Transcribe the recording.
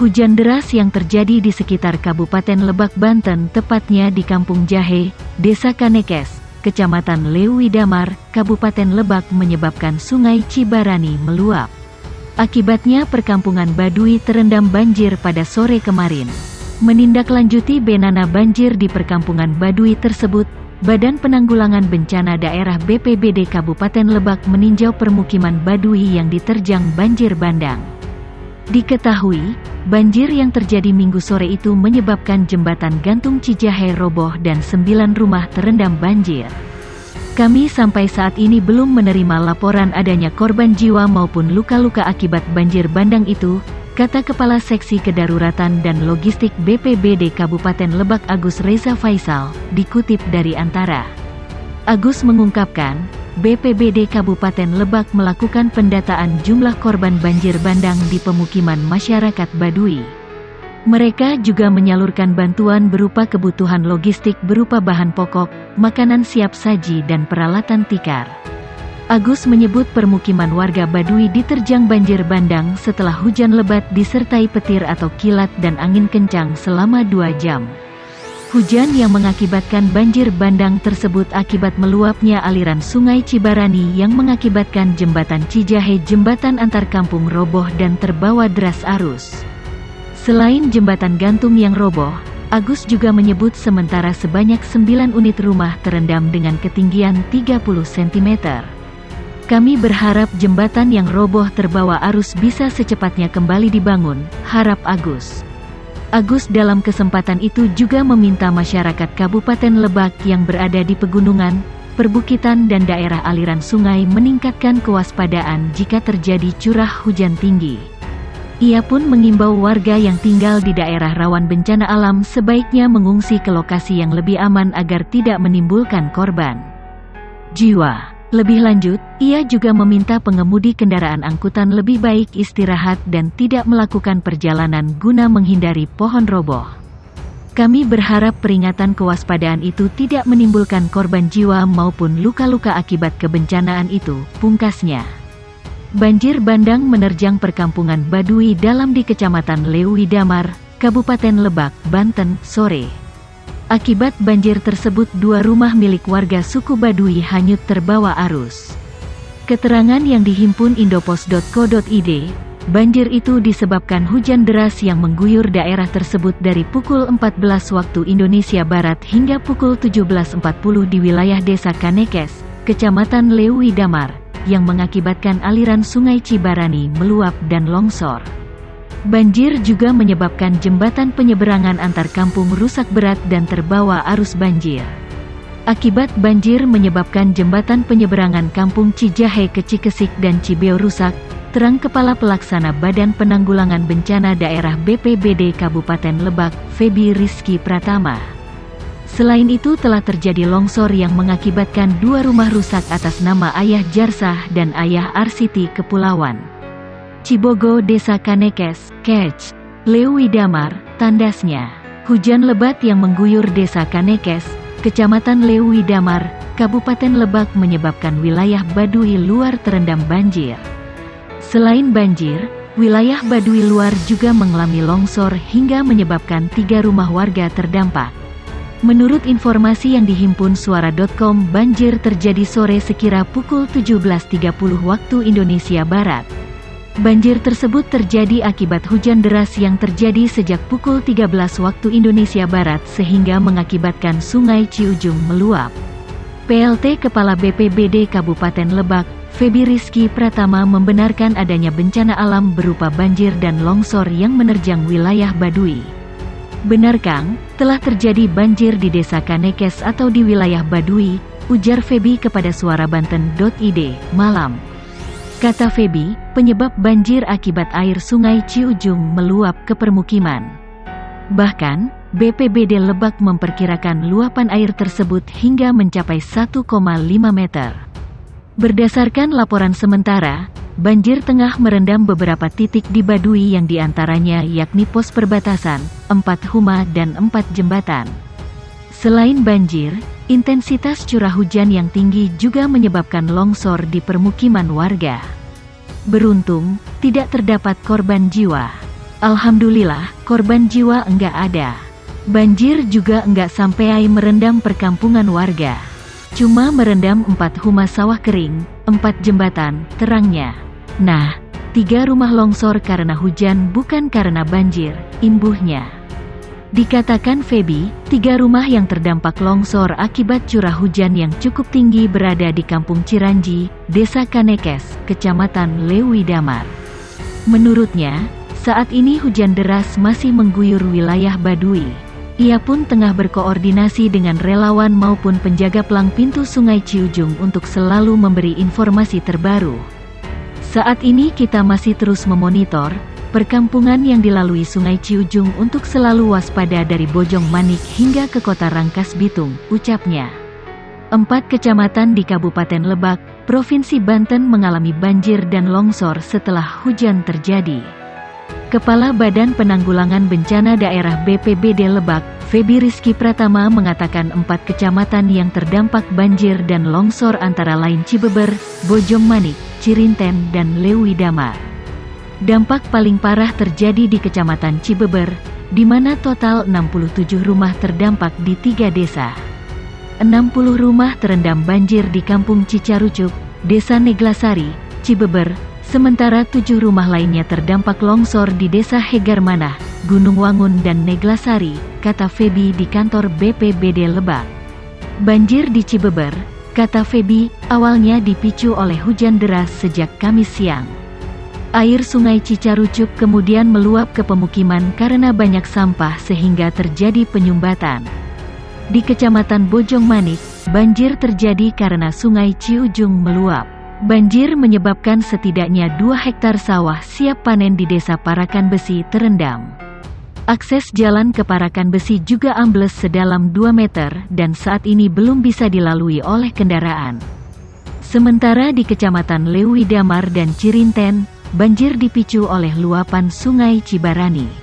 Hujan deras yang terjadi di sekitar Kabupaten Lebak, Banten, tepatnya di Kampung Jahe, Desa Kanekes, Kecamatan Lewi Damar, Kabupaten Lebak menyebabkan Sungai Cibarani meluap. Akibatnya perkampungan Baduy terendam banjir pada sore kemarin. Menindaklanjuti benana banjir di perkampungan Baduy tersebut, Badan Penanggulangan Bencana Daerah BPBD Kabupaten Lebak meninjau permukiman Baduy yang diterjang banjir bandang. Diketahui, banjir yang terjadi Minggu sore itu menyebabkan jembatan gantung Cijahe roboh dan 9 rumah terendam banjir. Kami sampai saat ini belum menerima laporan adanya korban jiwa maupun luka-luka akibat banjir bandang itu, kata Kepala Seksi Kedaruratan dan Logistik BPBD Kabupaten Lebak Agus Reza Faisal, dikutip dari Antara. Agus mengungkapkan, BPBD Kabupaten Lebak melakukan pendataan jumlah korban banjir bandang di pemukiman masyarakat Baduy. Mereka juga menyalurkan bantuan berupa kebutuhan logistik berupa bahan pokok, makanan siap saji dan peralatan tikar. Agus menyebut permukiman warga Baduy diterjang banjir bandang setelah hujan lebat disertai petir atau kilat dan angin kencang selama 2 jam. Hujan yang mengakibatkan banjir bandang tersebut akibat meluapnya aliran Sungai Cibarani yang mengakibatkan jembatan Cijahe jembatan antar kampung roboh dan terbawa deras arus. Selain jembatan gantung yang roboh, Agus juga menyebut sementara sebanyak 9 unit rumah terendam dengan ketinggian 30 cm. Kami berharap jembatan yang roboh terbawa arus bisa secepatnya kembali dibangun, harap Agus. Agus dalam kesempatan itu juga meminta masyarakat Kabupaten Lebak yang berada di pegunungan, perbukitan dan daerah aliran sungai meningkatkan kewaspadaan jika terjadi curah hujan tinggi. Ia pun mengimbau warga yang tinggal di daerah rawan bencana alam sebaiknya mengungsi ke lokasi yang lebih aman agar tidak menimbulkan korban jiwa. Lebih lanjut, ia juga meminta pengemudi kendaraan angkutan lebih baik istirahat dan tidak melakukan perjalanan guna menghindari pohon roboh. Kami berharap peringatan kewaspadaan itu tidak menimbulkan korban jiwa maupun luka-luka akibat kebencanaan itu, pungkasnya. Banjir bandang menerjang perkampungan Baduy dalam di Kecamatan Lewi Damar, Kabupaten Lebak, Banten, sore. Akibat banjir tersebut 2 rumah milik warga suku Baduy hanyut terbawa arus. Keterangan yang dihimpun indopos.co.id, banjir itu disebabkan hujan deras yang mengguyur daerah tersebut dari pukul 14 waktu Indonesia Barat hingga pukul 17.40 di wilayah Desa Kanekes, Kecamatan Lewi Damar, yang mengakibatkan aliran Sungai Cibarani meluap dan longsor. Banjir juga menyebabkan jembatan penyeberangan antar kampung rusak berat dan terbawa arus banjir. Akibat banjir menyebabkan jembatan penyeberangan kampung Cijahe ke Cikesik dan Cibeo rusak, terang Kepala Pelaksana Badan Penanggulangan Bencana Daerah BPBD Kabupaten Lebak, Feby Rizky Pratama. Selain itu telah terjadi longsor yang mengakibatkan 2 rumah rusak atas nama Ayah Jarsah dan Ayah Arsiti Kepulauan Cibogo Desa Kanekes, Kec, Lewi Damar, tandasnya. Hujan lebat yang mengguyur Desa Kanekes, Kecamatan Lewi Damar, Kabupaten Lebak menyebabkan wilayah Baduy luar terendam banjir. Selain banjir, wilayah Baduy luar juga mengalami longsor hingga menyebabkan 3 rumah warga terdampak. Menurut informasi yang dihimpun suara.com, banjir terjadi sore sekira pukul 17.30 waktu Indonesia Barat. Banjir tersebut terjadi akibat hujan deras yang terjadi sejak pukul 13 waktu Indonesia Barat sehingga mengakibatkan Sungai Ciujung meluap. PLT Kepala BPBD Kabupaten Lebak, Feby Rizky Pratama membenarkan adanya bencana alam berupa banjir dan longsor yang menerjang wilayah Baduy. Benar Kang, telah terjadi banjir di Desa Kanekes atau di wilayah Baduy, ujar Feby kepada suarabanten.id, malam. Kata Feby, penyebab banjir akibat air Sungai Ciujung meluap ke permukiman. Bahkan, BPBD Lebak memperkirakan luapan air tersebut hingga mencapai 1,5 meter. Berdasarkan laporan sementara, banjir tengah merendam beberapa titik di Baduy yang diantaranya yakni pos perbatasan, 4 huma dan 4 jembatan. Selain banjir, intensitas curah hujan yang tinggi juga menyebabkan longsor di permukiman warga. Beruntung, tidak terdapat korban jiwa. Alhamdulillah, korban jiwa enggak ada. Banjir juga enggak sampai merendam perkampungan warga. Cuma merendam 4 humas sawah kering, 4 jembatan, terangnya. Nah, 3 rumah longsor karena hujan bukan karena banjir, imbuhnya. Dikatakan Feby, 3 rumah yang terdampak longsor akibat curah hujan yang cukup tinggi berada di Kampung Ciranji, Desa Kanekes, Kecamatan Lewi Damar. Menurutnya, saat ini hujan deras masih mengguyur wilayah Baduy. Ia pun tengah berkoordinasi dengan relawan maupun penjaga pelang pintu Sungai Ciujung untuk selalu memberi informasi terbaru. Saat ini kita masih terus memonitor perkampungan yang dilalui Sungai Ciujung untuk selalu waspada dari Bojong Manik hingga ke Kota Rangkas Bitung, ucapnya. 4 kecamatan di Kabupaten Lebak, Provinsi Banten mengalami banjir dan longsor setelah hujan terjadi. Kepala Badan Penanggulangan Bencana Daerah BPBD Lebak, Feby Rizky Pratama mengatakan 4 kecamatan yang terdampak banjir dan longsor antara lain Cibeber, Bojong Manik, Cirinten, dan Lewi Damar. Dampak paling parah terjadi di Kecamatan Cibeber, di mana total 67 rumah terdampak di 3 desa. 60 rumah terendam banjir di Kampung Cicarucuk, Desa Neglasari, Cibeber, sementara 7 rumah lainnya terdampak longsor di Desa Hegarmanah, Gunung Wangun dan Neglasari, kata Feby di kantor BPBD Lebak. Banjir di Cibeber, kata Feby, awalnya dipicu oleh hujan deras sejak Kamis siang. Air Sungai Cicarucuk kemudian meluap ke pemukiman karena banyak sampah sehingga terjadi penyumbatan. Di Kecamatan Bojong Manik, banjir terjadi karena Sungai Ciujung meluap. Banjir menyebabkan setidaknya 2 hektar sawah siap panen di Desa Parakan Besi terendam. Akses jalan ke Parakan Besi juga ambles sedalam 2 meter dan saat ini belum bisa dilalui oleh kendaraan. Sementara di Kecamatan Lewi Damar dan Cirinten, banjir dipicu oleh luapan Sungai Cibarani.